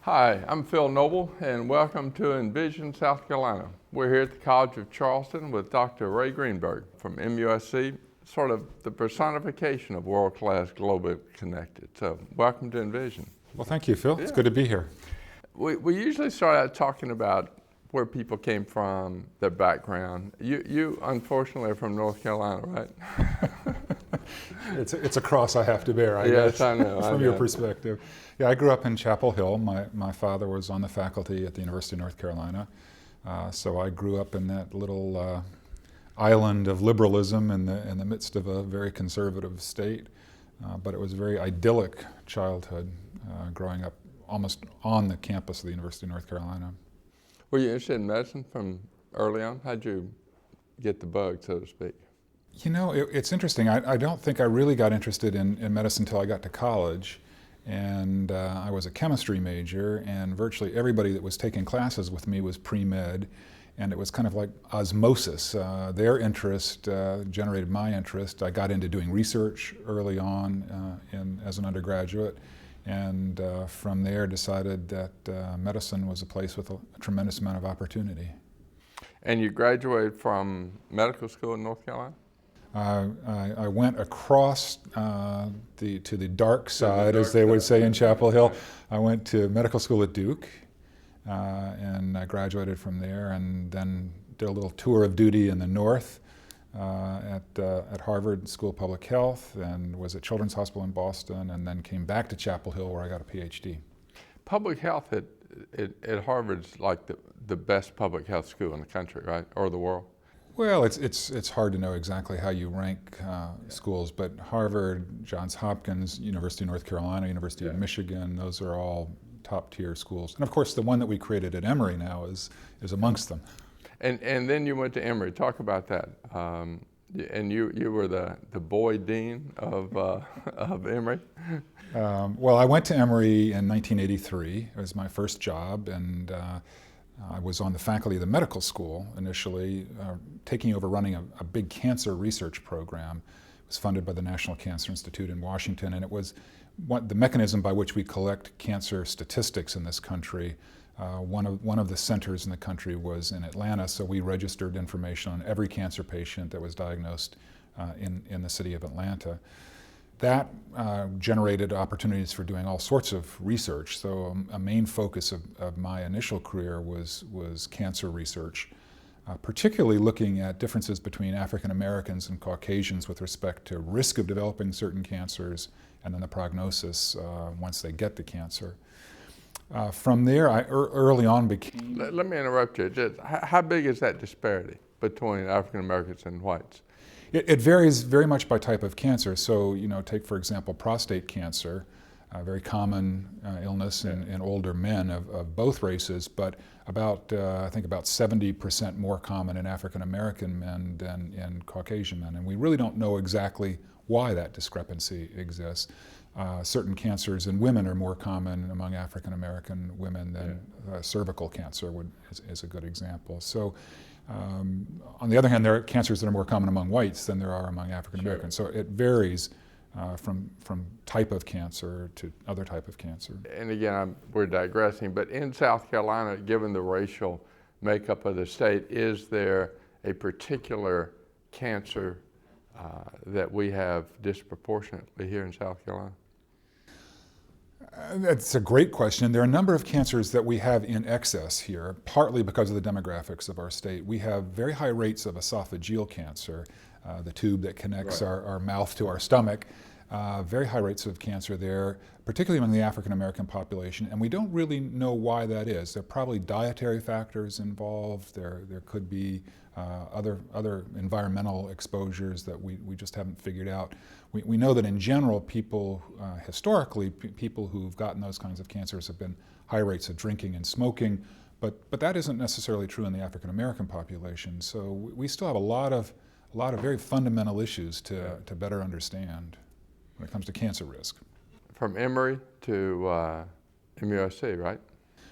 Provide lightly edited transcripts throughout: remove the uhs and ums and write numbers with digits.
Hi, I'm Phil Noble, and welcome to Envision, South Carolina. We're here at the College of Charleston with Dr. Ray Greenberg from MUSC, sort of the personification of world-class, globally connected. So welcome to Envision. Well, thank you, Phil. Yeah. It's good to be here. We usually start out talking about where people came from, their background. You unfortunately are from North Carolina, right? It's a cross I have to bear, I Yes, guess, I know. from your perspective. Yeah, I grew up in Chapel Hill. My father was on the faculty at the University of North Carolina. So I grew up in that little island of liberalism in the midst of a very conservative state. But it was a very idyllic childhood, growing up almost on the campus of the University of North Carolina. Were you interested in medicine from early on? How'd you get the bug, so to speak? You know, it's interesting. I don't think I really got interested in medicine until I got to college. And I was a chemistry major, and virtually everybody that was taking classes with me was pre-med. And it was kind of like osmosis. Their interest generated my interest. I got into doing research early on as an undergraduate. And from there decided that medicine was a place with a tremendous amount of opportunity. And you graduated from medical school in North Carolina? I went across to the dark side, as they would say in Chapel Hill. I went to medical school at Duke, and I graduated from there, and then did a little tour of duty in the north at Harvard School of Public Health, and was at Children's Hospital in Boston, and then came back to Chapel Hill where I got a PhD. Public health at Harvard's like the best public health school in the country, right, or the world? Well, it's hard to know exactly how you rank schools, but Harvard, Johns Hopkins, University of North Carolina, University of Michigan, those are all top-tier schools. And of course, the one that we created at Emory now is amongst them. And then you went to Emory. Talk about that. And you were the boy dean of Emory? Well, I went to Emory in 1983. It was my first job, and I was on the faculty of the medical school initially, taking over running a big cancer research program. It was funded by the National Cancer Institute in Washington, and it was the mechanism by which we collect cancer statistics in this country. One of the centers in the country was in Atlanta, so we registered information on every cancer patient that was diagnosed in the city of Atlanta. That generated opportunities for doing all sorts of research. So a main focus of my initial career was cancer research, particularly looking at differences between African Americans and Caucasians with respect to risk of developing certain cancers and then the prognosis once they get the cancer. From there, I early on became... Let me interrupt you. Just, how big is that disparity between African Americans and whites? It varies very much by type of cancer. So, take for example prostate cancer, a very common illness in older men of both races, but I think about 70% more common in African American men than in Caucasian men. And we really don't know exactly why that discrepancy exists. Certain cancers in women are more common among African American women than cervical cancer is a good example. So. On the other hand, there are cancers that are more common among whites than there are among African Americans. So it varies from type of cancer to other type of cancer. And again, we're digressing, but in South Carolina, given the racial makeup of the state, is there a particular cancer that we have disproportionately here in South Carolina? That's a great question. There are a number of cancers that we have in excess here, partly because of the demographics of our state. We have very high rates of esophageal cancer, the tube that connects our mouth to our stomach. Very high rates of cancer there, particularly among the African American population, and we don't really know why that is. There are probably dietary factors involved. There could be other environmental exposures that we just haven't figured out. We know that in general, people, historically, people who've gotten those kinds of cancers have been high rates of drinking and smoking, but that isn't necessarily true in the African American population. So we still have a lot of very fundamental issues to better understand when it comes to cancer risk. From Emory to MUSC, right?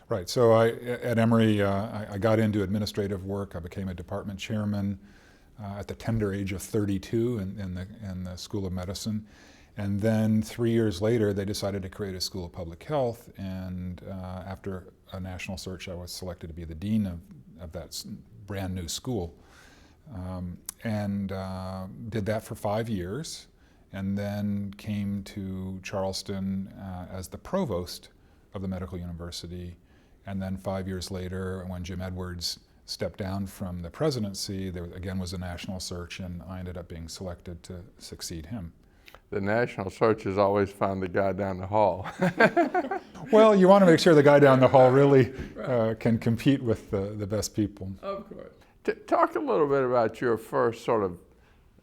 Right. So at Emory, I got into administrative work. I became a department chairman at the tender age of 32 in the School of Medicine. And then 3 years later, they decided to create a School of Public Health. And after a national search, I was selected to be the dean of that brand new school. And did that for 5 years, and then came to Charleston as the provost of the medical university. And then 5 years later, when Jim Edwards stepped down from the presidency, there again was a national search, and I ended up being selected to succeed him. The national searches always find the guy down the hall. Well, you want to make sure the guy down the hall really can compete with the best people. Of course. Talk a little bit about your first sort of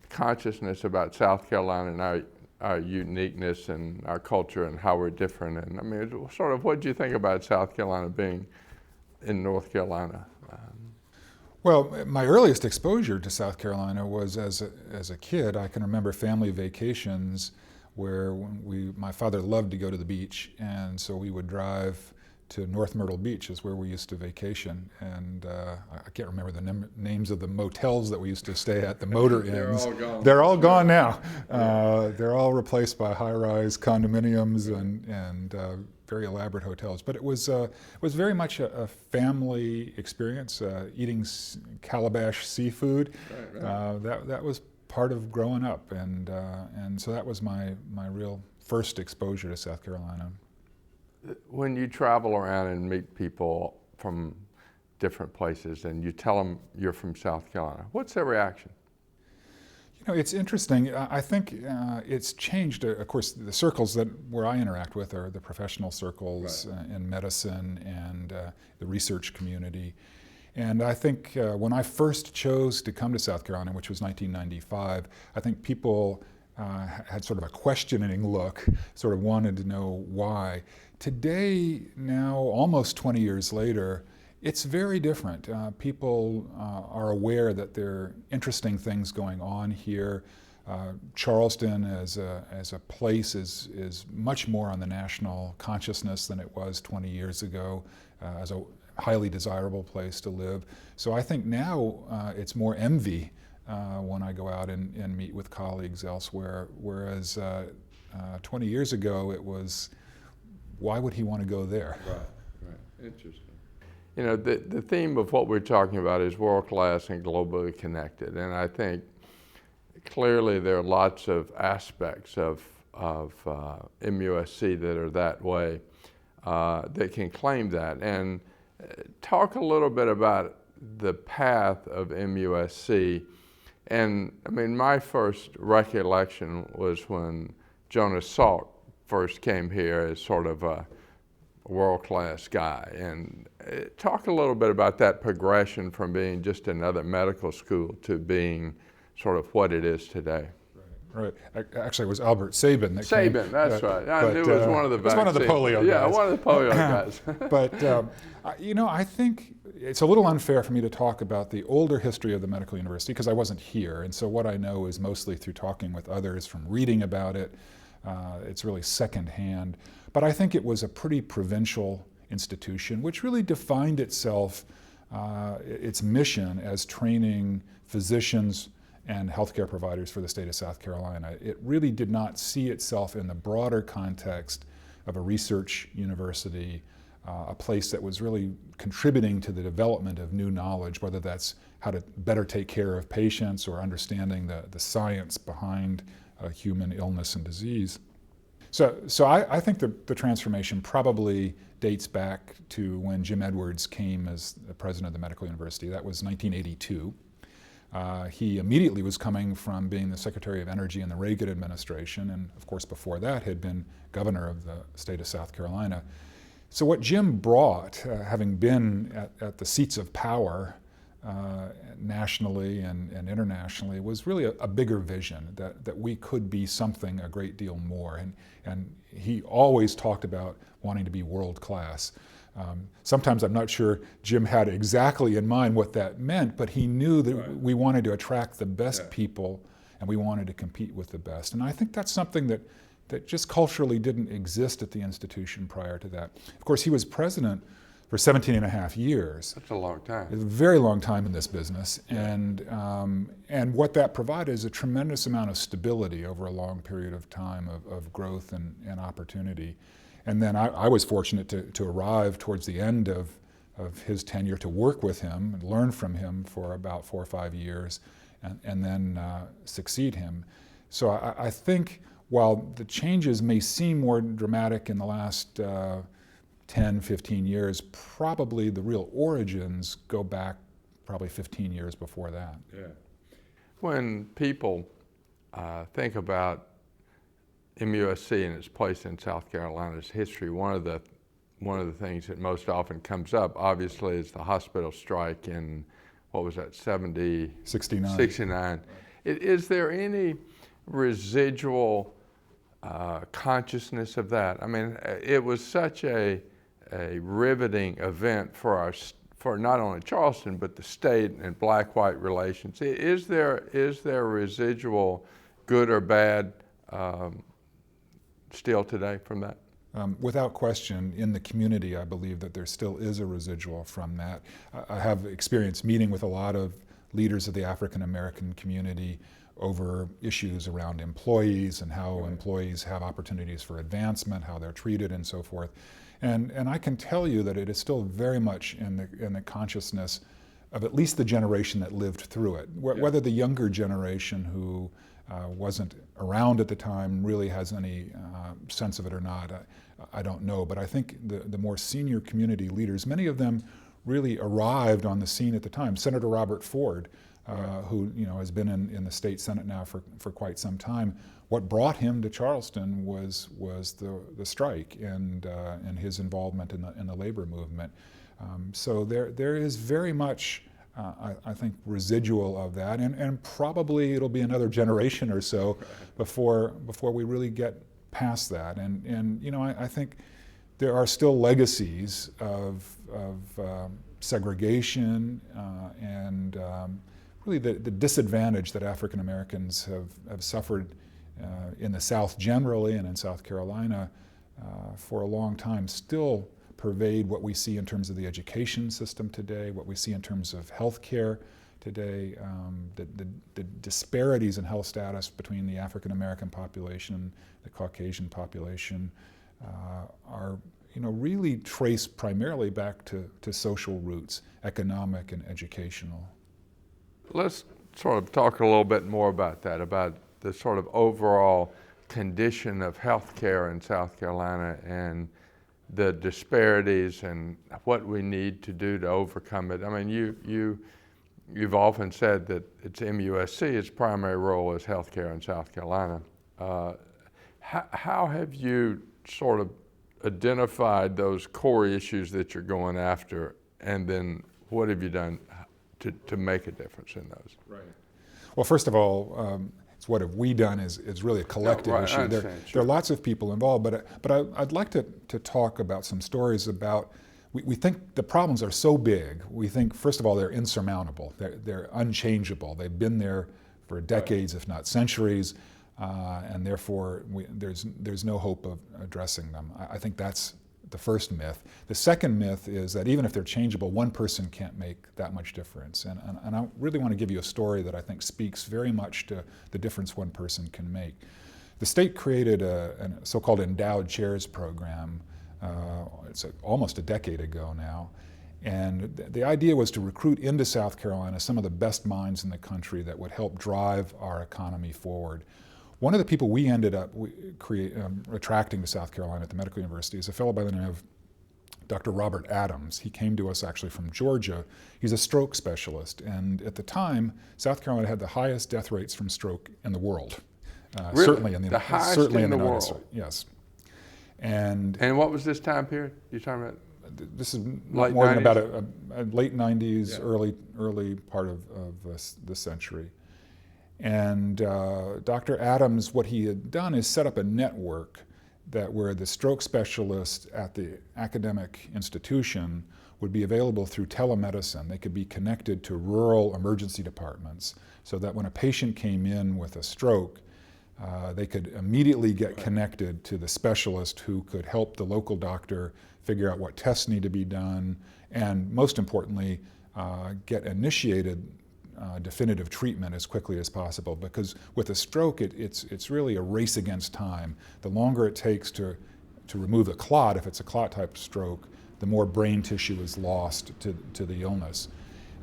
consciousness about South Carolina and our uniqueness and our culture and how we're different. And I mean, sort of what did you think about South Carolina being in North Carolina? Well, my earliest exposure to South Carolina was as a kid. I can remember family vacations where my father loved to go to the beach, and so we would drive to North Myrtle Beach is where we used to vacation, and I can't remember the names of the motels that we used to stay at, the motor inns. They're all gone. They're all gone now. They're all replaced by high-rise condominiums and very elaborate hotels. But it was very much a family experience, eating calabash seafood. Right. That was part of growing up, and so that was my real first exposure to South Carolina. When you travel around and meet people from different places and you tell them you're from South Carolina, what's their reaction? You know, it's interesting. I think it's changed. Of course, the circles where I interact with are the professional circles in medicine and the research community. And I think when I first chose to come to South Carolina, which was 1995, I think people had sort of a questioning look, sort of wanted to know why. Today, now almost 20 years later, it's very different. People are aware that there are interesting things going on here. Charleston as a place is much more on the national consciousness than it was 20 years ago, as a highly desirable place to live. So I think now it's more envy when I go out and meet with colleagues elsewhere, whereas 20 years ago it was, why would he want to go there? Right. Interesting. You know, the theme of what we're talking about is world-class and globally connected, and I think clearly there are lots of aspects of MUSC that are that way, that can claim that. And talk a little bit about the path of MUSC. And I mean, my first recollection was when Jonas Salk first came here as sort of a world-class guy. And talk a little bit about that progression from being just another medical school to being sort of what it is today. Right. Actually, it was Albert Sabin that came. Sabin, that's right. I knew it was one of the vaccines. It was one of the polio guys. Yeah, one of the polio guys. But, you know, I think it's a little unfair for me to talk about the older history of the medical university because I wasn't here. And so what I know is mostly through talking with others, from reading about it. It's really secondhand. But I think it was a pretty provincial institution, which really defined itself, its mission as training physicians and healthcare providers for the state of South Carolina. It really did not see itself in the broader context of a research university, a place that was really contributing to the development of new knowledge, whether that's how to better take care of patients or understanding the science behind human illness and disease. So I think the transformation probably dates back to when Jim Edwards came as the president of the medical university. That was 1982. He immediately was coming from being the Secretary of Energy in the Reagan administration, and of course before that had been governor of the state of South Carolina. So what Jim brought, having been at the seats of power nationally and internationally, was really a bigger vision, that we could be something a great deal more. And he always talked about wanting to be world class. Sometimes I'm not sure Jim had exactly in mind what that meant, but he knew that we wanted to attract the best people and we wanted to compete with the best. And I think that's something that just culturally didn't exist at the institution prior to that. Of course, he was president for 17 and a half years. That's a long time. It's a very long time in this business. And what that provided is a tremendous amount of stability over a long period of time of growth and opportunity. And then I was fortunate to arrive towards the end of his tenure to work with him and learn from him for about 4 or 5 years, and then succeed him. So I think while the changes may seem more dramatic in the last 10, 15 years, probably the real origins go back probably 15 years before that. Yeah. When people think about MUSC and its place in South Carolina's history, one of the things that most often comes up, obviously, is the hospital strike in, what was that, 69. 69. Is there any residual consciousness of that? I mean, it was such a riveting event for not only Charleston, but the state and black-white relations. Is there residual good or bad still today from that? Without question, in the community, I believe that there still is a residual from that. I have experience meeting with a lot of leaders of the African American community over issues around employees and how employees have opportunities for advancement, how they're treated, and so forth. And I can tell you that it is still very much in the consciousness of at least the generation that lived through it. Whether the younger generation who wasn't around at the time really has any sense of it or not, I don't know. But I think the more senior community leaders, many of them really arrived on the scene at the time. Senator Robert Ford, who has been in the state Senate now for quite some time, what brought him to Charleston was the strike and his involvement in the labor movement. So there is very much, I think, residual of that, and probably it'll be another generation or so before we really get past that. And I think there are still legacies of segregation and really the disadvantage that African Americans have suffered in the South generally and in South Carolina for a long time still pervade what we see in terms of the education system today, what we see in terms of health care today. The disparities in health status between the African American population and the Caucasian population are really traced primarily back to social roots, economic and educational. Let's sort of talk a little bit more about that, about the sort of overall condition of healthcare in South Carolina and the disparities and what we need to do to overcome it. I mean, you've often said that it's MUSC, its primary role is healthcare in South Carolina. How have you sort of identified those core issues that you're going after, and then what have you done to make a difference in those? Right. Well, first of all, it's what have we done is really a collective issue. There are lots of people involved, but I'd like to talk about some stories about. We think the problems are so big. We think, first of all, they're insurmountable. They're unchangeable. They've been there for decades, if not centuries, and therefore there's no hope of addressing them. I think that's the first myth. The second myth is that even if they're changeable, one person can't make that much difference. And I really want to give you a story that I think speaks very much to the difference one person can make. The state created a so-called endowed chairs program. It's almost a decade ago now. And the idea was to recruit into South Carolina some of the best minds in the country that would help drive our economy forward. One of the people we ended up attracting to South Carolina at the Medical University is a fellow by the name of Dr. Robert Adams. He came to us actually from Georgia. He's a stroke specialist, and at the time, South Carolina had the highest death rates from stroke in the world. Really? Certainly in the United States. World? Yes. And what was this time period you're talking about? This is late more 90s? Than about a late 90s, yeah. early part of the century. And Dr. Adams, what he had done is set up a network where the stroke specialists at the academic institution would be available through telemedicine. They could be connected to rural emergency departments so that when a patient came in with a stroke, they could immediately get connected to the specialist who could help the local doctor figure out what tests need to be done, and most importantly, get initiated definitive treatment as quickly as possible, because with a stroke it's really a race against time. The longer it takes to to remove the clot, if it's a clot type stroke, the more brain tissue is lost to the illness.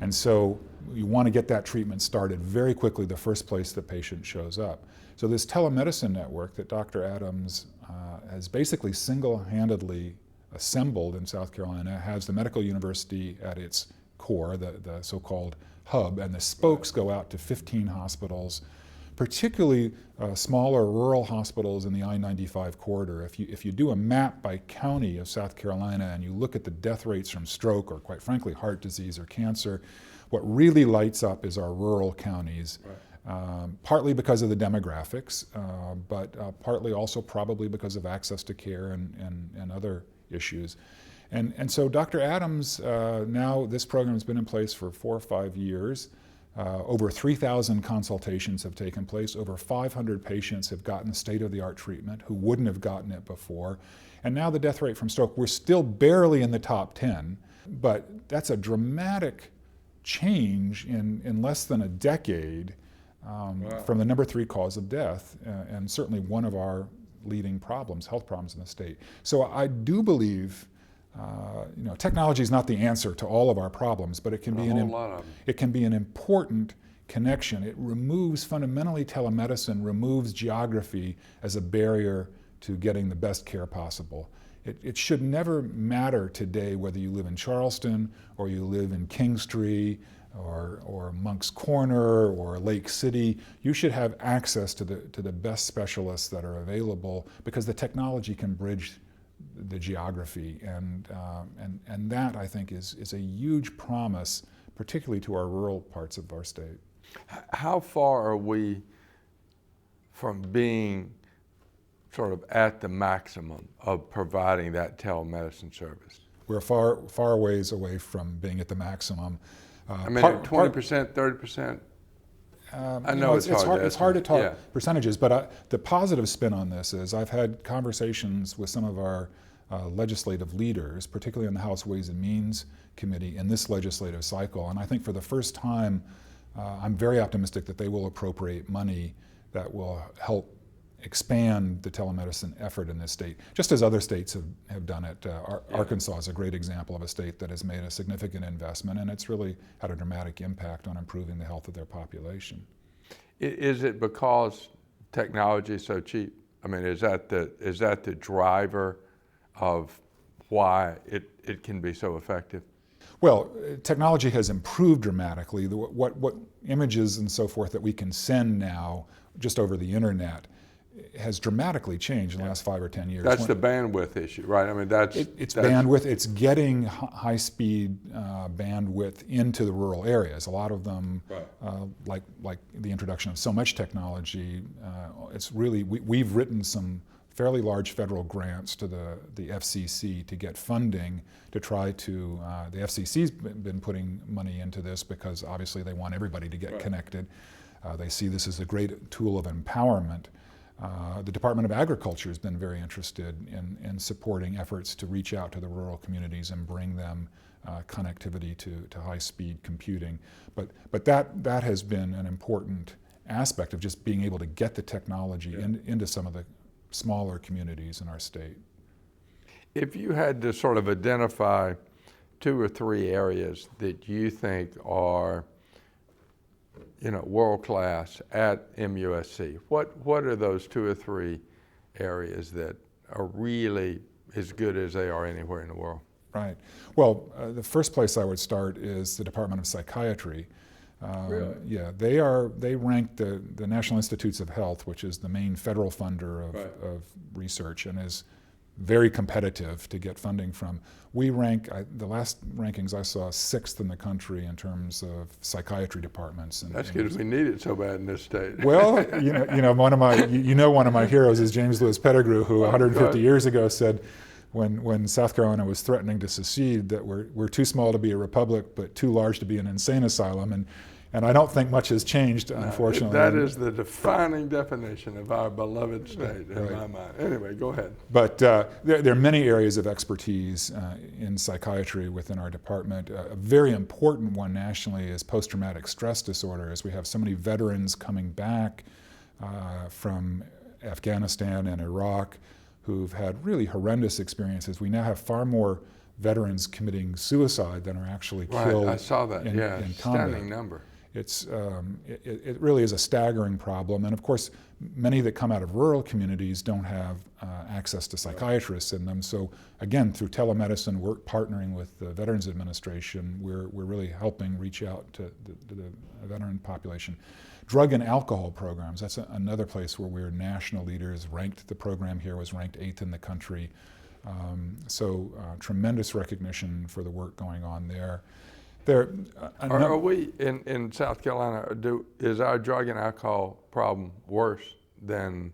And so you want to get that treatment started very quickly the first place the patient shows up. So this telemedicine network that Dr. Adams has basically single-handedly assembled in South Carolina has the medical university at its core, the so-called hub, and the spokes go out to 15 hospitals, particularly smaller rural hospitals in the I-95 corridor. If you do a map by county of South Carolina and you look at the death rates from stroke or, quite frankly, heart disease or cancer, what really lights up is our rural counties, partly because of the demographics, but partly also probably because of access to care and other issues. And so Dr. Adams, now this program has been in place for 4 or 5 years. Over 3,000 consultations have taken place. Over 500 patients have gotten state-of-the-art treatment who wouldn't have gotten it before. And now the death rate from stroke, we're still barely in the top 10, but that's a dramatic change in less than a decade from the number 3 cause of death, and certainly one of our leading problems, health problems in the state. So I do believe technology is not the answer to all of our problems, but it can be an important connection. It removes, fundamentally, telemedicine removes geography as a barrier to getting the best care possible. It should never matter today whether you live in Charleston or you live in Kingstree or Monk's Corner or Lake City. You should have access to the best specialists that are available, because the technology can bridge the geography, and that, I think, is a huge promise, particularly to our rural parts of our state. How far are we from being sort of at the maximum of providing that telemedicine service? We're far ways away from being at the maximum. I mean, 20%, 30%? I know it's hard to talk percentages, but the positive spin on this is I've had conversations with some of our legislative leaders, particularly on the House Ways and Means Committee in this legislative cycle, and I think for the first time I'm very optimistic that they will appropriate money that will help expand the telemedicine effort in this state, just as other states have done it. Arkansas is a great example of a state that has made a significant investment, and it's really had a dramatic impact on improving the health of their population. Is it because technology is so cheap? I mean, is that the driver of why it can be so effective? Well, technology has improved dramatically. What images and so forth that we can send now just over the internet has dramatically changed in the last 5 or 10 years. That's the bandwidth issue, right? I mean, it's bandwidth. It's getting high-speed bandwidth into the rural areas. A lot of them, like the introduction of so much technology, it's really we've written some fairly large federal grants to the FCC to get funding to try to. The FCC's been putting money into this because obviously they want everybody to get connected. They see this as a great tool of empowerment. The Department of Agriculture has been very interested in supporting efforts to reach out to the rural communities and bring them connectivity to high-speed computing. But that has been an important aspect of just being able to get the technology into some of the smaller communities in our state. If you had to sort of identify 2 or 3 areas that you think are world-class at MUSC, what are those 2 or 3 areas that are really as good as they are anywhere in the world? Right. Well, the first place I would start is the Department of Psychiatry. Really? Yeah, they rank the National Institutes of Health, which is the main federal funder of research, and is very competitive to get funding from. We rank, the last rankings I saw, 6th in the country in terms of psychiatry departments. That's because we need it so bad in this state. Well, one of my heroes is James Lewis Pettigrew, who 150 years ago said, when South Carolina was threatening to secede, that we're too small to be a republic, but too large to be an insane asylum. And I don't think much has changed, unfortunately. That is the defining definition of our beloved state in my mind. Anyway, go ahead. But there are many areas of expertise in psychiatry within our department. A very important one nationally is post-traumatic stress disorder, as we have so many veterans coming back from Afghanistan and Iraq who've had really horrendous experiences. We now have far more veterans committing suicide than are actually killed. I saw that. In combat. Stunning number. It really is a staggering problem, and of course, many that come out of rural communities don't have access to psychiatrists in them. So again, through telemedicine, we're partnering with the Veterans Administration. We're really helping reach out to the veteran population. Drug and alcohol programs, that's another place where we're national leaders. The program here was ranked 8th in the country. Tremendous recognition for the work going on there. Are we in South Carolina? Is our drug and alcohol problem worse than?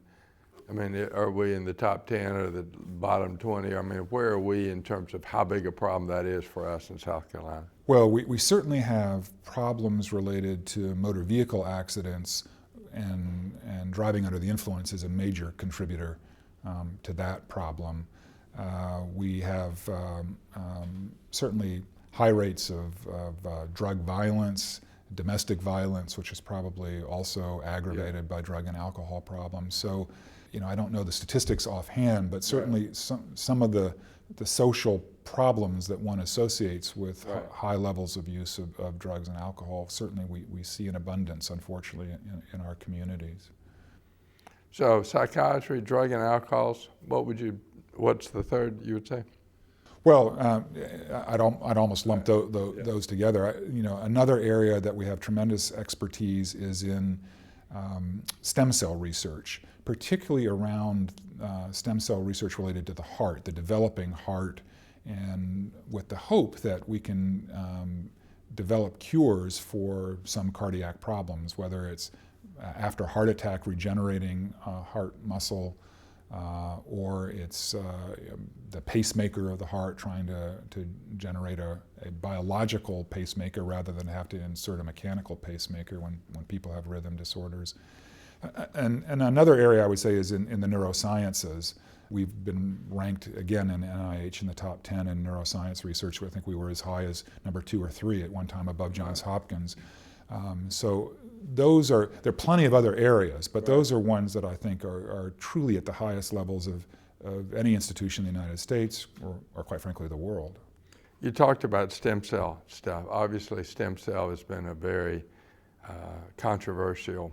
I mean, are we in the top 10 or the bottom 20? I mean, where are we in terms of how big a problem that is for us in South Carolina? Well, we certainly have problems related to motor vehicle accidents, and driving under the influence is a major contributor to that problem. We have certainly high rates of drug violence, domestic violence, which is probably also aggravated by drug and alcohol problems. So, I don't know the statistics offhand, but certainly some of the social problems that one associates with high levels of use of drugs and alcohol, certainly we see in abundance, unfortunately, in our communities. So psychiatry, drug and alcohols, what's the third you would say? Well, I'd almost lump those together. Another area that we have tremendous expertise is in stem cell research, particularly around stem cell research related to the heart, the developing heart, and with the hope that we can develop cures for some cardiac problems, whether it's after heart attack regenerating heart muscle, or it's the pacemaker of the heart, trying to generate a biological pacemaker rather than have to insert a mechanical pacemaker when people have rhythm disorders. And another area I would say is in the neurosciences. We've been ranked again in NIH in the top 10 in neuroscience research. I think we were as high as number 2 or 3 at one time, above Johns Hopkins. So there are plenty of other areas, but those are ones that I think are truly at the highest levels of any institution in the United States, or quite frankly, the world. You talked about stem cell stuff. Obviously, stem cell has been a very controversial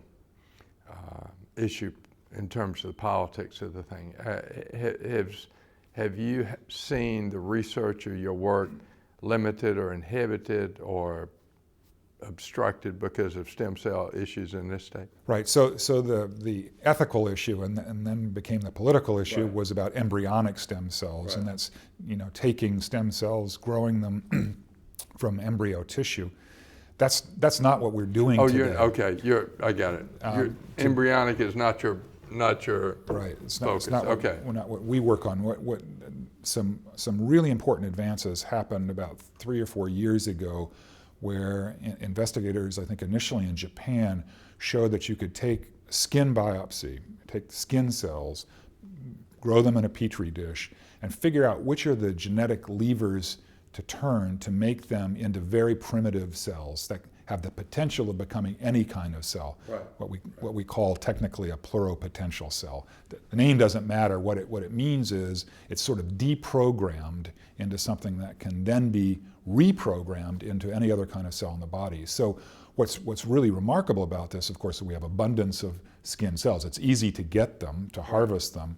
issue in terms of the politics of the thing. Have you seen the research or your work limited or inhibited or obstructed because of stem cell issues in this state? Right. So the ethical issue and then became the political issue was about embryonic stem cells, and that's taking stem cells, growing them from embryo tissue. That's not what we're doing today. I got it. Embryonic is not your right. It's focus. not what we work on. What some really important advances happened about 3 or 4 years ago, where investigators, I think initially in Japan, showed that you could take skin biopsy, take skin cells, grow them in a petri dish, and figure out which are the genetic levers to turn to make them into very primitive cells that have the potential of becoming any kind of cell, what we call technically a pluropotential cell. The name doesn't matter. What it means is it's sort of deprogrammed into something that can then be reprogrammed into any other kind of cell in the body. So what's really remarkable about this, of course, is we have abundance of skin cells. It's easy to get them, to harvest them.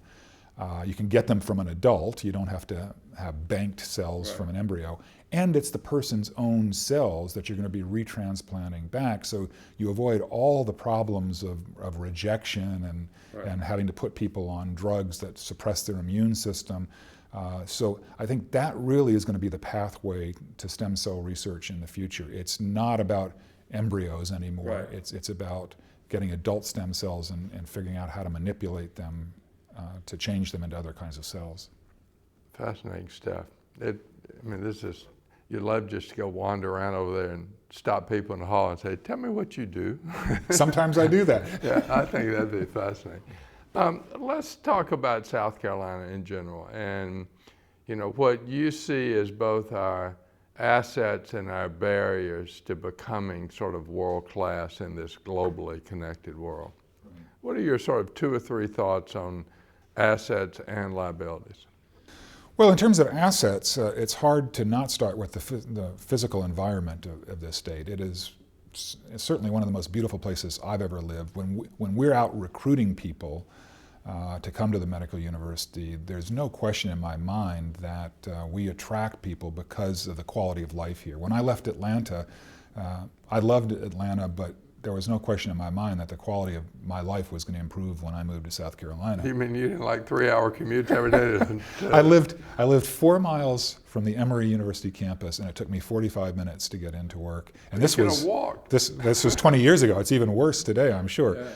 You can get them from an adult. You don't have to have banked cells from an embryo. And it's the person's own cells that you're going to be retransplanting back. So you avoid all the problems of rejection and having to put people on drugs that suppress their immune system. So I think that really is going to be the pathway to stem cell research in the future. It's not about embryos anymore. It's about getting adult stem cells and figuring out how to manipulate them to change them into other kinds of cells. Fascinating stuff. You'd love just to go wander around over there and stop people in the hall and say, "Tell me what you do." Sometimes I do that. Yeah, I think that'd be fascinating. Let's talk about South Carolina in general, and what you see as both our assets and our barriers to becoming sort of world class in this globally connected world. What are your sort of 2 or 3 thoughts on assets and liabilities? Well, in terms of assets, it's hard to not start with the physical environment of this state. It is certainly one of the most beautiful places I've ever lived. When we're out recruiting people to come to the medical university, there's no question in my mind that we attract people because of the quality of life here. When I left Atlanta, I loved Atlanta, but there was no question in my mind that the quality of my life was going to improve when I moved to South Carolina. You mean you didn't like 3-hour commutes every day? I lived 4 miles from the Emory University campus, and it took me 45 minutes to get into work. And this was this was 20 years ago. It's even worse today, I'm sure. Yeah.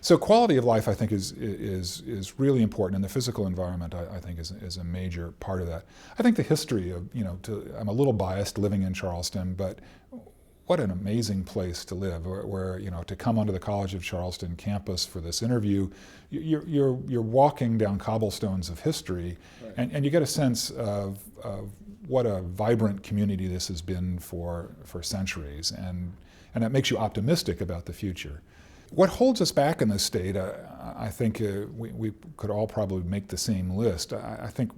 So quality of life, I think, is really important, and the physical environment, I think, is a major part of that. I think the history of, I'm a little biased living in Charleston, but what an amazing place to live, where to come onto the College of Charleston campus for this interview, you're walking down cobblestones of history, right. and you get a sense of what a vibrant community this has been for centuries, and that makes you optimistic about the future. What holds us back in this state, I think we could all probably make the same list. I think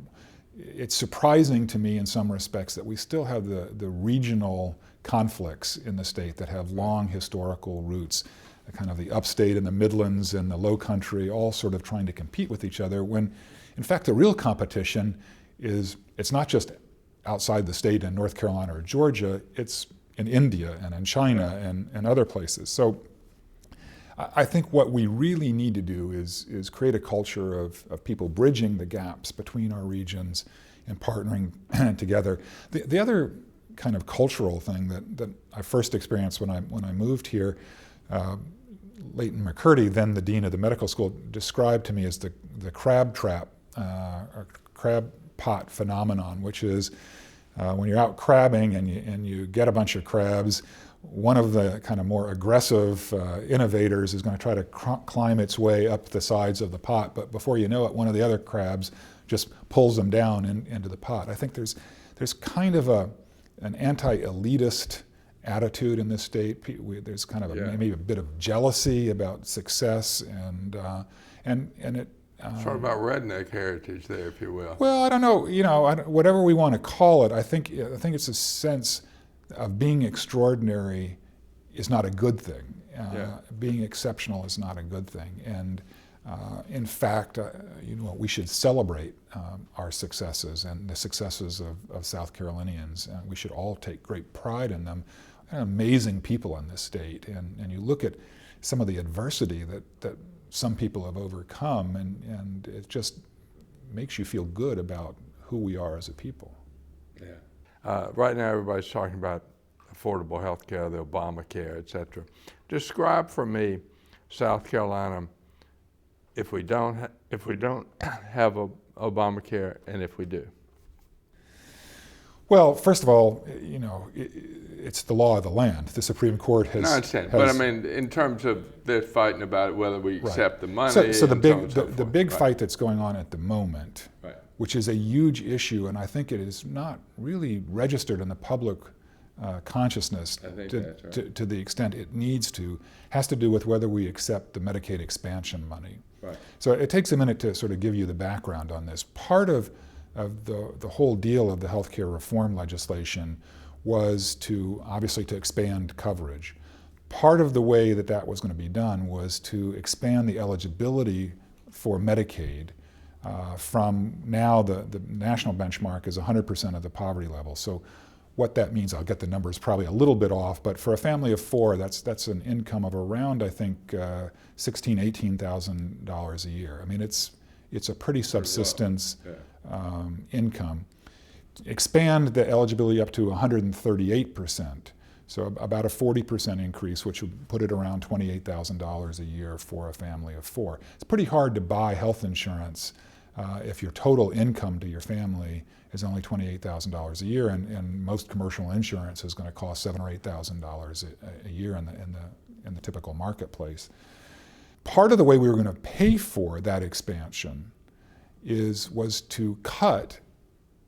it's surprising to me in some respects that we still have the regional conflicts in the state that have long historical roots, kind of the upstate and the Midlands and the Low Country all sort of trying to compete with each other, when in fact the real competition it's not just outside the state in North Carolina or Georgia, it's in India and in China and other places. So I think what we really need to do is create a culture of people bridging the gaps between our regions and partnering together. The other kind of cultural thing that I first experienced when I moved here, Leighton McCurdy, then the dean of the medical school, described to me as the crab trap or crab pot phenomenon, which is when you're out crabbing and you get a bunch of crabs, one of the kind of more aggressive innovators is going to try to climb its way up the sides of the pot, but before you know it, one of the other crabs just pulls them down into the pot. I think there's kind of an anti-elitist attitude in this state. There's kind of maybe a bit of jealousy about success, and it. Sort of about redneck heritage there, if you will. Well, I don't know. Whatever we want to call it, I think it's a sense of being extraordinary is not a good thing. Being exceptional is not a good thing, and in fact, we should celebrate our successes and the successes of South Carolinians. We should all take great pride in them. They're amazing people in this state, and you look at some of the adversity that some people have overcome, and it just makes you feel good about who we are as a people. Yeah. Right now, everybody's talking about affordable health care, the Obamacare, et cetera. Describe for me South Carolina if we don't have Obamacare, and if we do. Well, first of all, it's the law of the land. The Supreme Court has. No, I understand, but I mean, in terms of they're fighting about whether we accept the money. So the big fight that's going on at the moment, which is a huge issue, and I think it is not really registered in the public consciousness to the extent it needs to, has to do with whether we accept the Medicaid expansion money. Right. So it takes a minute to sort of give you the background on this. Part of the whole deal of the healthcare reform legislation was obviously to expand coverage. Part of the way that was going to be done was to expand the eligibility for Medicaid from now the national benchmark is 100% of the poverty level. So what that means, I'll get the numbers probably a little bit off, but for a family of four, that's an income of around, I think, $16,000, $18,000 a year. I mean, it's a pretty subsistence income. Expand the eligibility up to 138%, so about a 40% increase, which would put it around $28,000 a year for a family of four. It's pretty hard to buy health insurance if your total income to your family is only $28,000 a year, and most commercial insurance is going to cost $7,000 or $8,000 a year in the typical marketplace. Part of the way we were going to pay for that expansion was to cut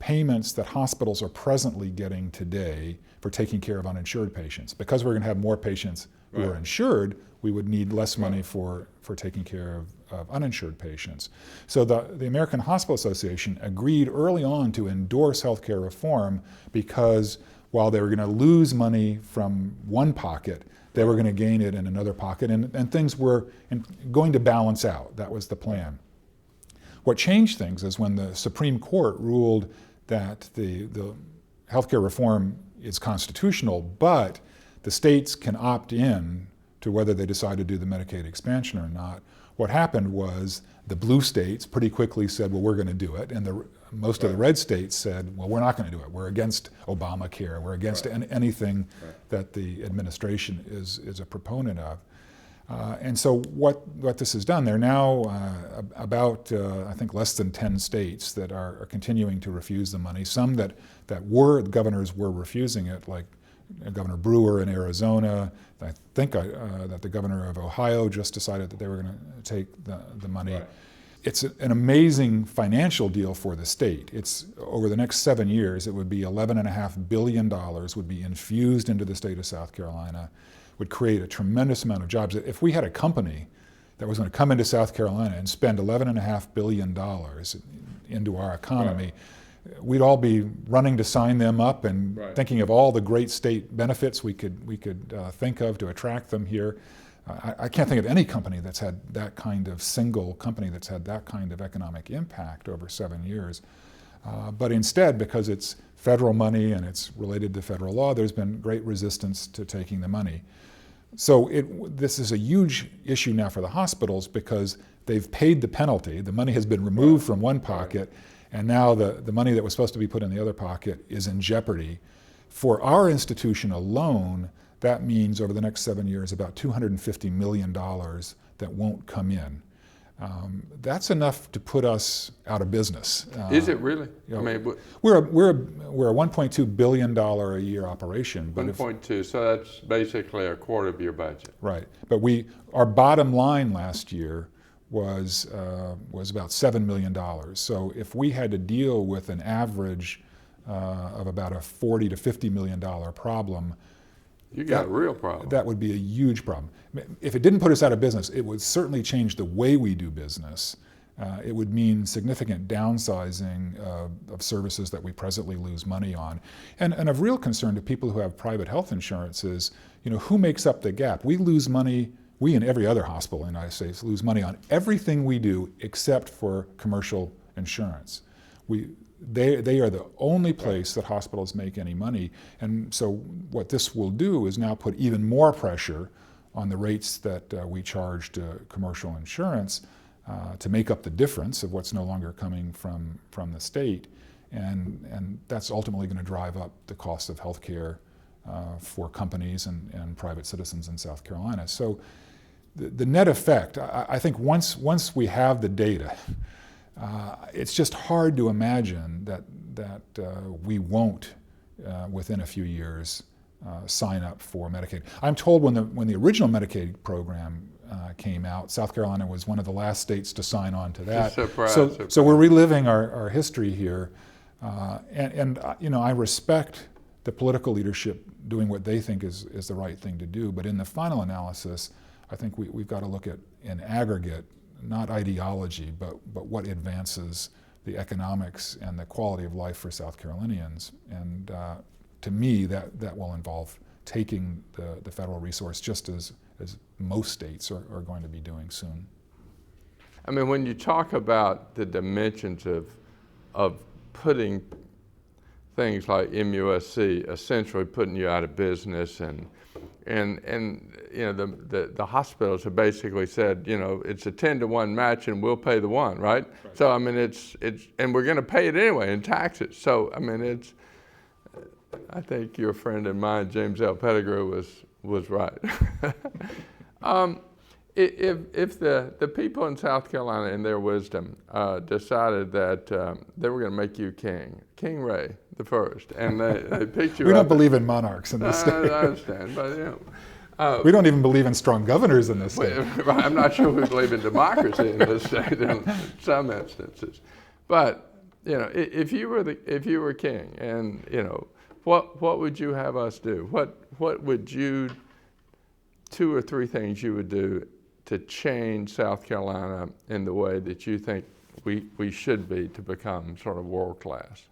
payments that hospitals are presently getting today for taking care of uninsured patients. Because we're going to have more patients who are insured, we would need less money for taking care of uninsured patients. So the American Hospital Association agreed early on to endorse healthcare reform because while they were going to lose money from one pocket, they were going to gain it in another pocket, and things were going to balance out. That was the plan. What changed things is when the Supreme Court ruled that the healthcare reform is constitutional, but the states can opt in to whether they decide to do the Medicaid expansion or not. What happened was the blue states pretty quickly said, well, we're going to do it, and most of the red states said, well, we're not going to do it. We're against Obamacare. We're against anything that the administration is a proponent of. And so what this has done, there are now about, I think, less than 10 states that are continuing to refuse the money. Some that governors were refusing it, like Governor Brewer in Arizona. I think that the governor of Ohio just decided that they were going to take the money. Right. It's an amazing financial deal for the state. It's over the next 7 years, it would be $11.5 billion would be infused into the state of South Carolina, would create a tremendous amount of jobs. If we had a company that was going to come into South Carolina and spend $11.5 billion into our economy, we'd all be running to sign them up and thinking of all the great state benefits we could think of to attract them here. I can't think of any company that's had that kind of single company that's had that kind of economic impact over 7 years. But instead, because it's federal money and it's related to federal law, there's been great resistance to taking the money. So this is a huge issue now for the hospitals because they've paid the penalty. The money has been removed from one pocket, and now the money that was supposed to be put in the other pocket is in jeopardy. For our institution alone, that means over the next 7 years about $250 million that won't come in. That's enough to put us out of business. Is it really? You know, I mean, we're a $1.2 billion a year operation. But 1.2, so that's basically a quarter of your budget. Right, but our bottom line last year was about $7 million. So if we had to deal with an average of about a $40 to $50 million problem, you got a real problem. That would be a huge problem. If it didn't put us out of business, it would certainly change the way we do business. It would mean significant downsizing of services that we presently lose money on. And of real concern to people who have private health insurance is, who makes up the gap? We lose money, we and every other hospital in the United States lose money on everything we do except for commercial insurance. They are the only place that hospitals make any money. And so what this will do is now put even more pressure on the rates that we charge to commercial insurance to make up the difference of what's no longer coming from the state. And that's ultimately going to drive up the cost of health care for companies and private citizens in South Carolina. So the net effect, I think once we have the data, it's just hard to imagine that we won't, within a few years, sign up for Medicaid. I'm told when the original Medicaid program came out, South Carolina was one of the last states to sign on to that. So we're reliving our history here, and I respect the political leadership doing what they think is the right thing to do. But in the final analysis, I think we've got to look at in aggregate, not ideology, but what advances the economics and the quality of life for South Carolinians. And to me, that will involve taking the federal resource just as most states are going to be doing soon. I mean, when you talk about the dimensions of putting things like MUSC, essentially putting you out of business, and the hospitals have basically said, it's a 10-to-1 match and we'll pay the one, right? So I mean, it's and we're going to pay it anyway in taxes. So I mean, I think your friend and mine, James L. Pettigrew, was right. If the people in South Carolina, in their wisdom, decided that they were going to make you King Ray the First, and they picked you We up. don't believe in monarchs in this state. I understand, but we don't even believe in strong governors in this state. I'm not sure we believe in democracy in this state in some instances. But if you were king, and what would you have us do? What would you, 2 or 3 things you would do to change South Carolina in the way that you think we should be to become sort of world class?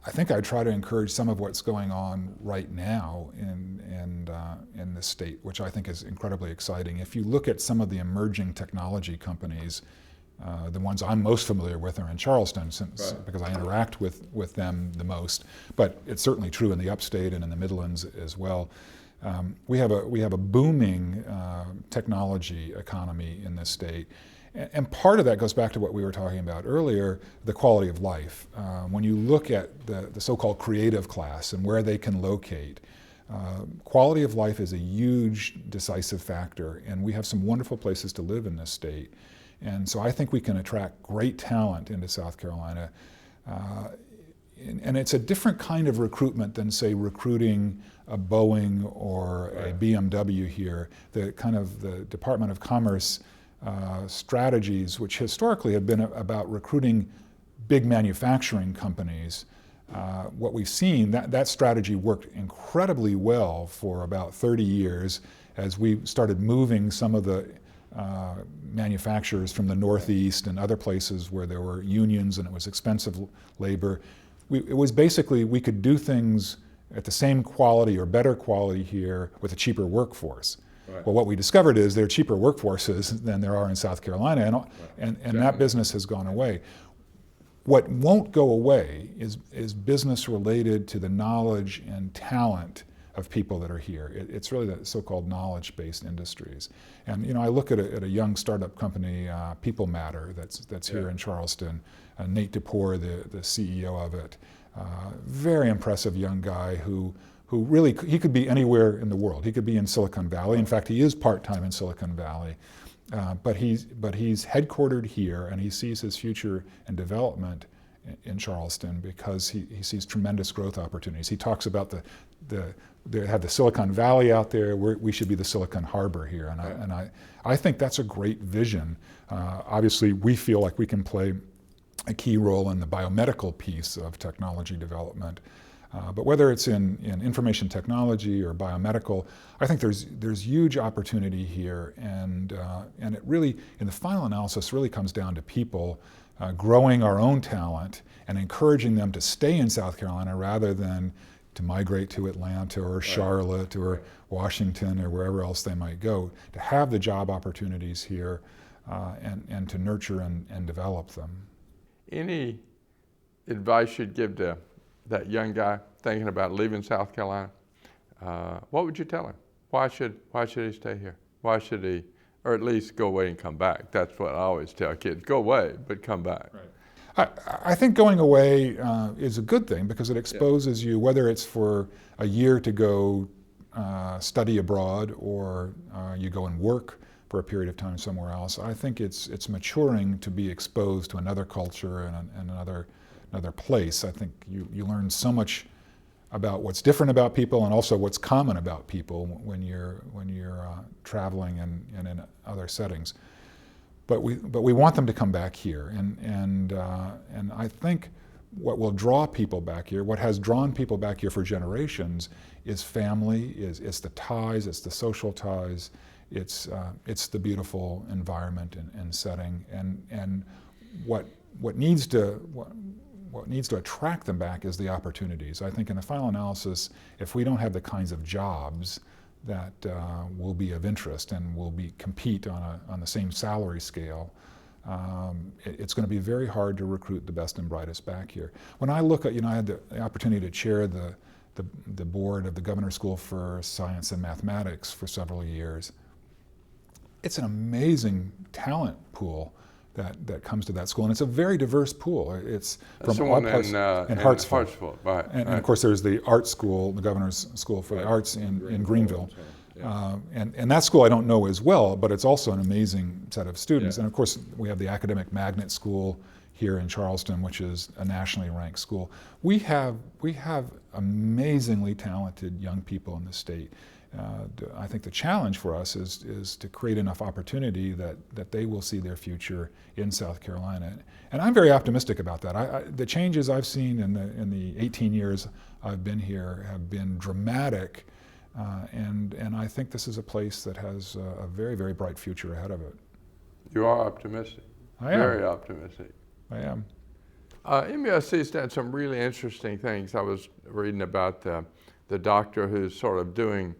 I think I try to encourage some of what's going on right now in the state, which I think is incredibly exciting. If you look at some of the emerging technology companies, the ones I'm most familiar with are in Charleston, because I interact with them the most. But it's certainly true in the upstate and in the Midlands as well. We have a booming technology economy in this state. And part of that goes back to what we were talking about earlier, the quality of life. When you look at the so-called creative class and where they can locate, quality of life is a huge decisive factor, and we have some wonderful places to live in this state. And so I think we can attract great talent into South Carolina. And it's a different kind of recruitment than, say, recruiting a Boeing or a BMW here. The kind of the Department of Commerce strategies, which historically have been about recruiting big manufacturing companies, what we've seen, that strategy worked incredibly well for about 30 years as we started moving some of the manufacturers from the Northeast and other places where there were unions and it was expensive labor. It was basically, we could do things at the same quality or better quality here with a cheaper workforce. Right. Well, what we discovered is there are cheaper workforces than there are in South Carolina, and that business has gone away. What won't go away is business related to the knowledge and talent of people that are here. It's really the so-called knowledge-based industries. And I look at a young startup company, People Matter, that's here in Charleston. Nate DePore, the CEO of it, very impressive young guy who really, he could be anywhere in the world. He could be in Silicon Valley. In fact, he is part-time in Silicon Valley. But he's headquartered here, and he sees his future and development in Charleston because he sees tremendous growth opportunities. He talks about they have the Silicon Valley out there. We should be the Silicon Harbor here, and I think that's a great vision. Obviously, we feel like we can play a key role in the biomedical piece of technology development. But whether it's in information technology or biomedical, I think there's huge opportunity here, and it really, in the final analysis, really comes down to people growing our own talent and encouraging them to stay in South Carolina rather than to migrate to Atlanta or Charlotte or Washington or wherever else they might go, to have the job opportunities here and to nurture and develop them. Any advice you'd give to that young guy thinking about leaving South Carolina? What would you tell him? Why should he stay here? Why should he, or at least go away and come back? That's what I always tell kids: go away, but come back. Right. I think going away is a good thing because it exposes you, whether it's for a year to go study abroad or you go and work for a period of time somewhere else. I think it's maturing to be exposed to another culture and another place. I think you learn so much about what's different about people and also what's common about people when you're traveling and in other settings. But we want them to come back here, and I think what will draw people back here, what has drawn people back here for generations, is family, it's the ties, it's the social ties, it's the beautiful environment and setting, and what needs to attract them back is the opportunities. I think in the final analysis, if we don't have the kinds of jobs that will be of interest and will compete on the same salary scale, it's going to be very hard to recruit the best and brightest back here. When I look at, I had the opportunity to chair the board of the Governor's School for Science and Mathematics for several years. It's an amazing talent pool that comes to that school, and it's a very diverse pool. It's from all parts in Hartsville. Right. And of course there's the art school, the Governor's School for the Arts in Greenville. And that school I don't know as well, but it's also an amazing set of students. And of course we have the Academic Magnet School here in Charleston, which is a nationally ranked school. We have amazingly talented young people in the state. I think the challenge for us is to create enough opportunity that they will see their future in South Carolina. And I'm very optimistic about that. The changes I've seen in the 18 years I've been here have been dramatic, and I think this is a place that has a very, very bright future ahead of it. You are optimistic. I am. Very optimistic. I am. MUSC's done some really interesting things. I was reading about the doctor who's sort of doing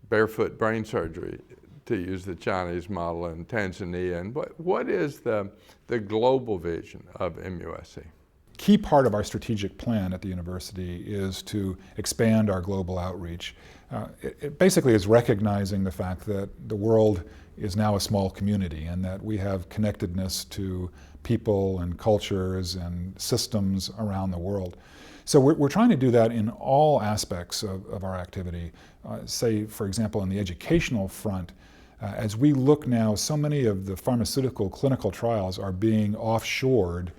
barefoot brain surgery, to use the Chinese model, in Tanzania. And what is the global vision of MUSC? Key part of our strategic plan at the university is to expand our global outreach. It basically is recognizing the fact that the world is now a small community and that we have connectedness to people and cultures and systems around the world. So we're trying to do that in all aspects of our activity. Say, for example, in the educational front, as we look now, so many of the pharmaceutical clinical trials are being offshored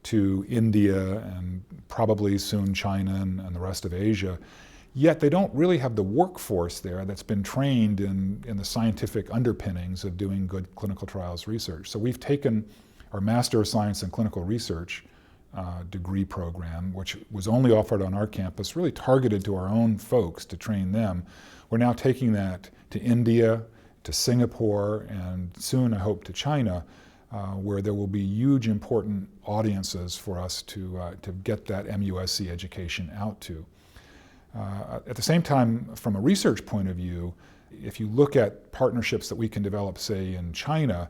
to India and probably soon China and the rest of Asia. Yet they don't really have the workforce there that's been trained in the scientific underpinnings of doing good clinical trials research. So we've taken our Master of Science in Clinical Research degree program, which was only offered on our campus, really targeted to our own folks to train them. We're now taking that to India, to Singapore, and soon I hope to China, where there will be huge important audiences for us to get that MUSC education out to. At the same time, from a research point of view, if you look at partnerships that we can develop, say, in China,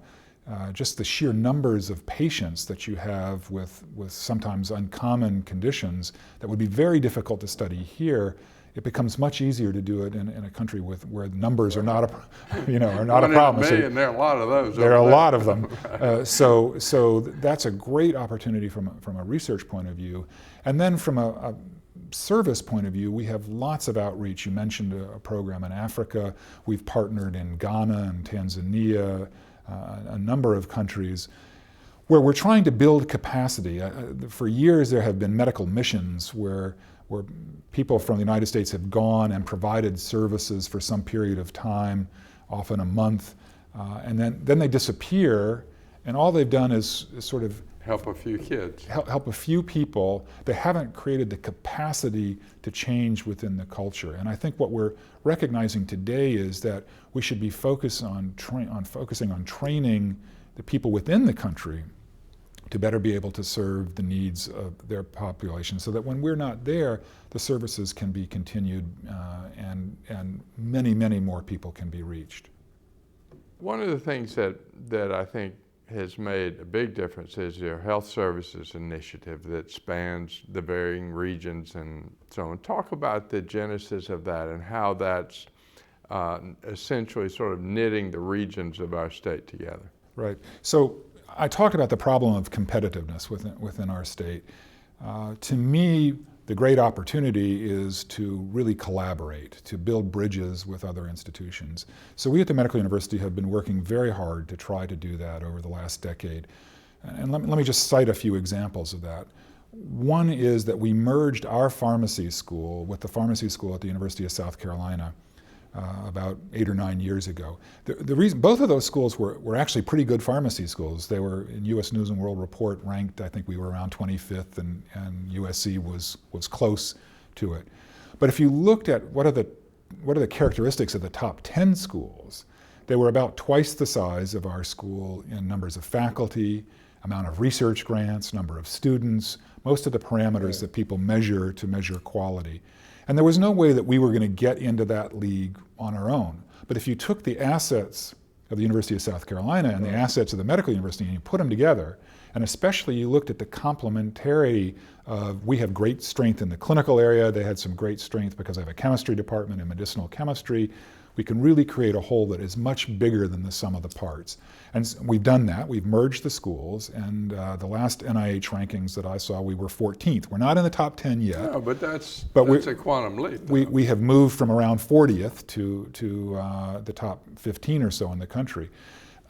just the sheer numbers of patients that you have with sometimes uncommon conditions that would be very difficult to study here, it becomes much easier to do it in a country where numbers are not a problem. Million, there are a lot of those. There are a lot of them. So that's a great opportunity from a research point of view. And then from a service point of view, we have lots of outreach. You mentioned a program in Africa. We've partnered in Ghana and Tanzania, a number of countries where we're trying to build capacity. For years there have been medical missions where people from the United States have gone and provided services for some period of time, often a month, and then they disappear, and all they've done is sort of help a few kids. Help a few people. They haven't created the capacity to change within the culture. And I think what we're recognizing today is that we should be focusing on training the people within the country to better be able to serve the needs of their population, so that when we're not there, the services can be continued and many, many more people can be reached. One of the things that I think has made a big difference is your health services initiative that spans the varying regions and so on. Talk about the genesis of that and how that's essentially sort of knitting the regions of our state together. Right. So I talked about the problem of competitiveness within our state. To me, the great opportunity is to really collaborate, to build bridges with other institutions. So we at the Medical University have been working very hard to try to do that over the last decade. And let me just cite a few examples of that. One is that we merged our pharmacy school with the pharmacy school at the University of South Carolina about 8 or 9 years ago. The reason, both of those schools were actually pretty good pharmacy schools. They were in U.S. News and World Report ranked, I think we were around 25th, and USC was close to it. But if you looked at what are the characteristics of the top 10 schools, they were about twice the size of our school in numbers of faculty, amount of research grants, number of students, most of the parameters that people measure to measure quality. And there was no way that we were going to get into that league on our own. But if you took the assets of the University of South Carolina and the assets of the Medical University and you put them together, and especially you looked at the complementarity of, we have great strength in the clinical area, they had some great strength because I have a chemistry department and medicinal chemistry, we can really create a whole that is much bigger than the sum of the parts. And we've done that. We've merged the schools, and the last NIH rankings that I saw, we were 14th. We're not in the top 10 yet. No, but that's a quantum leap. We have moved from around 40th to the top 15 or so in the country.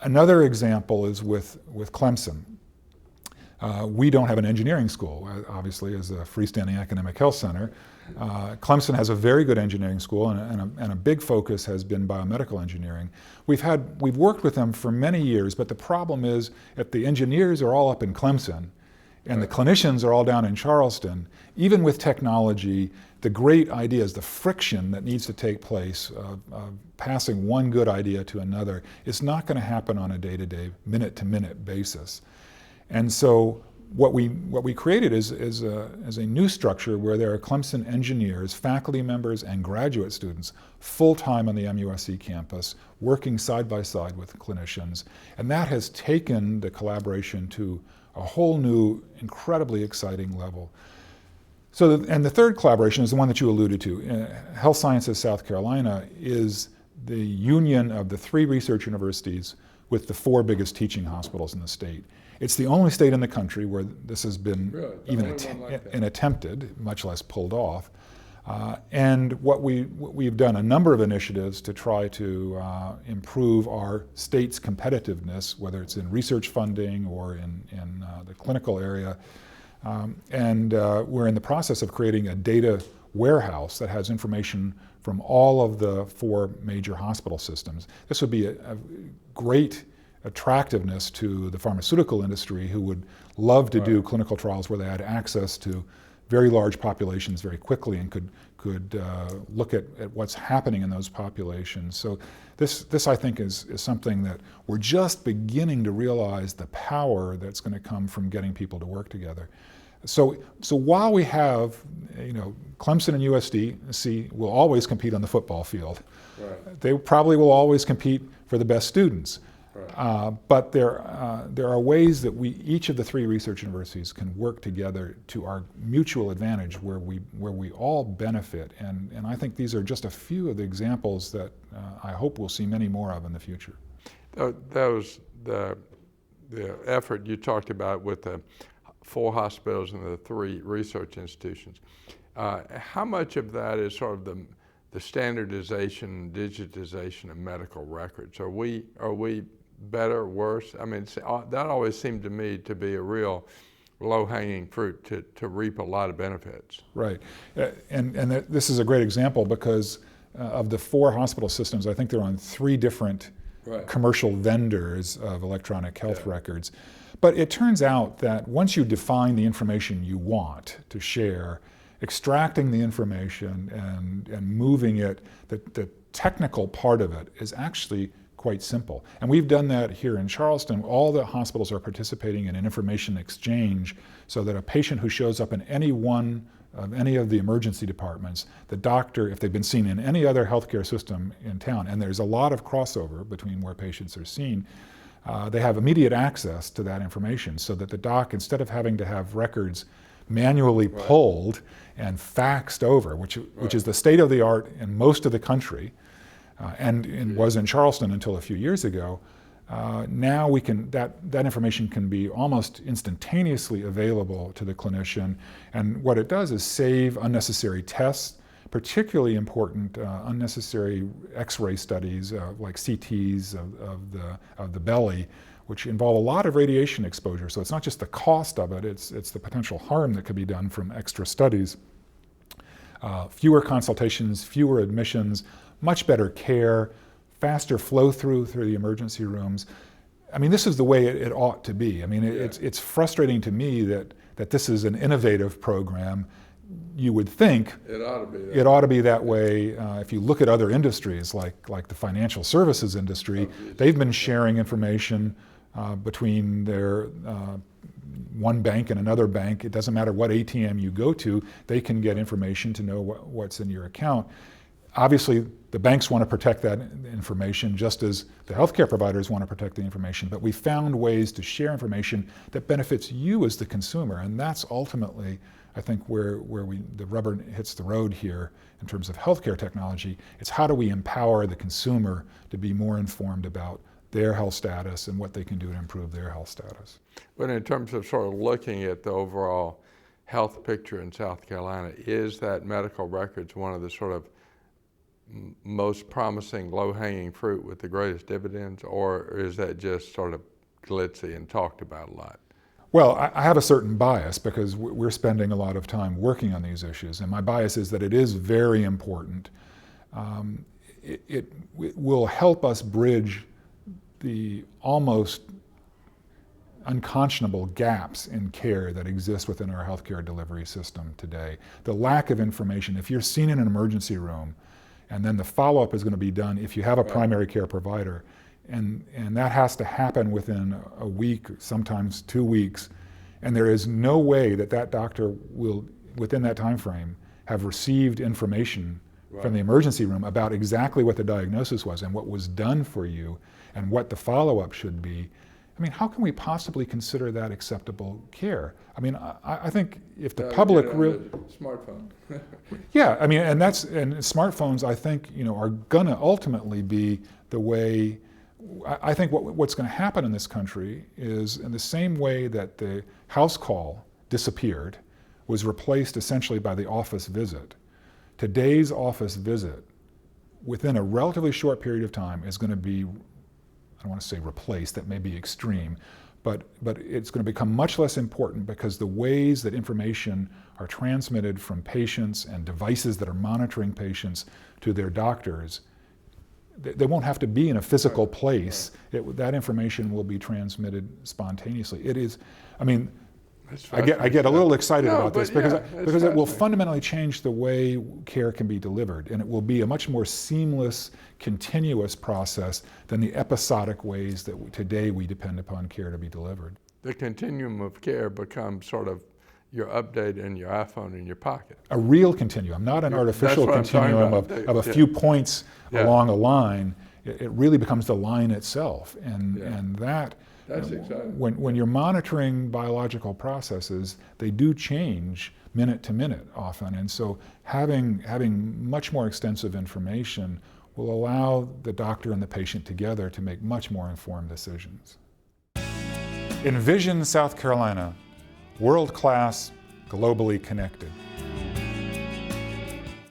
Another example is with Clemson. We don't have an engineering school, obviously, as a freestanding academic health center. Clemson has a very good engineering school, and a big focus has been biomedical engineering. We've worked with them for many years, but the problem is if the engineers are all up in Clemson and the clinicians are all down in Charleston, even with technology, the great ideas, the friction that needs to take place of passing one good idea to another is not going to happen on a day-to-day, minute-to-minute basis. And so what we created is a new structure where there are Clemson engineers, faculty members, and graduate students full-time on the MUSC campus, working side by side with clinicians. And that has taken the collaboration to a whole new, incredibly exciting level. And the third collaboration is the one that you alluded to. Health Sciences South Carolina is the union of the 3 research universities with the 4 biggest teaching hospitals in the state. It's the only state in the country where this has been attempted, much less pulled off. And what we've done a number of initiatives to try to improve our state's competitiveness, whether it's in research funding or in the clinical area. And we're in the process of creating a data warehouse that has information from all of the 4 major hospital systems. This would be a great attractiveness to the pharmaceutical industry, who would love to do clinical trials where they had access to very large populations very quickly and could look at what's happening in those populations. So this I think is something that we're just beginning to realize the power that's going to come from getting people to work together. So while we have, Clemson and USC will always compete on the football field. Right. They probably will always compete for the best students. Right. But there are ways that each of the 3 research universities can work together to our mutual advantage, where we all benefit. And I think these are just a few of the examples that I hope we'll see many more of in the future. That was the effort you talked about with the 4 hospitals and the 3 research institutions. How much of that is sort of the standardization, digitization of medical records? Are we better, worse? I mean, that always seemed to me to be a real low-hanging fruit to reap a lot of benefits. Right, and this is a great example because of the 4 hospital systems, I think they're on 3 different commercial vendors of electronic health records. But it turns out that once you define the information you want to share, extracting the information and moving it, the technical part of it is actually quite simple. And we've done that here in Charleston. All the hospitals are participating in an information exchange so that a patient who shows up in any of the emergency departments, the doctor, if they've been seen in any other healthcare system in town, and there's a lot of crossover between where patients are seen, they have immediate access to that information, so that the doc, instead of having to have records manually pulled and faxed over, which is the state of the art in most of the country, and was in Charleston until a few years ago, now that information can be almost instantaneously available to the clinician. And what it does is save unnecessary tests, particularly important unnecessary X-ray studies like CTs of the belly, which involve a lot of radiation exposure. So it's not just the cost of it, it's the potential harm that could be done from extra studies. Fewer consultations, fewer admissions, much better care, faster flow through the emergency rooms. I mean, this is the way it ought to be. I mean, it's frustrating to me that this is an innovative program. You would think it ought to be that way. If you look at other industries like the financial services industry, they've been sharing information between their one bank and another bank. It doesn't matter what ATM you go to, they can get information to know what's in your account. Obviously, the banks want to protect that information just as the healthcare providers want to protect the information, but we found ways to share information that benefits you as the consumer, and that's ultimately, I think, where the rubber hits the road here in terms of healthcare technology. It's how do we empower the consumer to be more informed about their health status and what they can do to improve their health status. But in terms of sort of looking at the overall health picture in South Carolina, is that medical records one of the sort of most promising low-hanging fruit with the greatest dividends, or is that just sort of glitzy and talked about a lot? Well, I have a certain bias because we're spending a lot of time working on these issues, and my bias is that it is very important. It will help us bridge the almost unconscionable gaps in care that exist within our healthcare delivery system today. The lack of information. If you're seen in an emergency room, and then the follow-up is going to be done if you have a primary care provider, and that has to happen within a week, sometimes 2 weeks, and there is no way that that doctor will, within that time frame, have received information from the emergency room about exactly what the diagnosis was and what was done for you and what the follow-up should be. I mean, how can we possibly consider that acceptable care? I mean, I think if the public really... Smartphone. Yeah, I mean, and smartphones, I think, are gonna ultimately be the way. I think what's gonna happen in this country is, in the same way that the house call disappeared, was replaced essentially by the office visit. Today's office visit, within a relatively short period of time, is gonna be, I don't want to say replaced, that may be extreme, but it's going to become much less important because the ways that information are transmitted from patients and devices that are monitoring patients to their doctors, they won't have to be in a physical place. That information will be transmitted spontaneously. It is, I mean, I get a little excited about this because it will fundamentally change the way care can be delivered, and it will be a much more seamless, continuous process than the episodic ways that today we depend upon care to be delivered. The continuum of care becomes sort of your update in your iPhone in your pocket. A real continuum, not an artificial continuum of a few points along a line. It really becomes the line itself, and that. That's exciting. When you're monitoring biological processes, they do change minute to minute often, and so having much more extensive information will allow the doctor and the patient together to make much more informed decisions. Envision South Carolina, world-class, globally connected.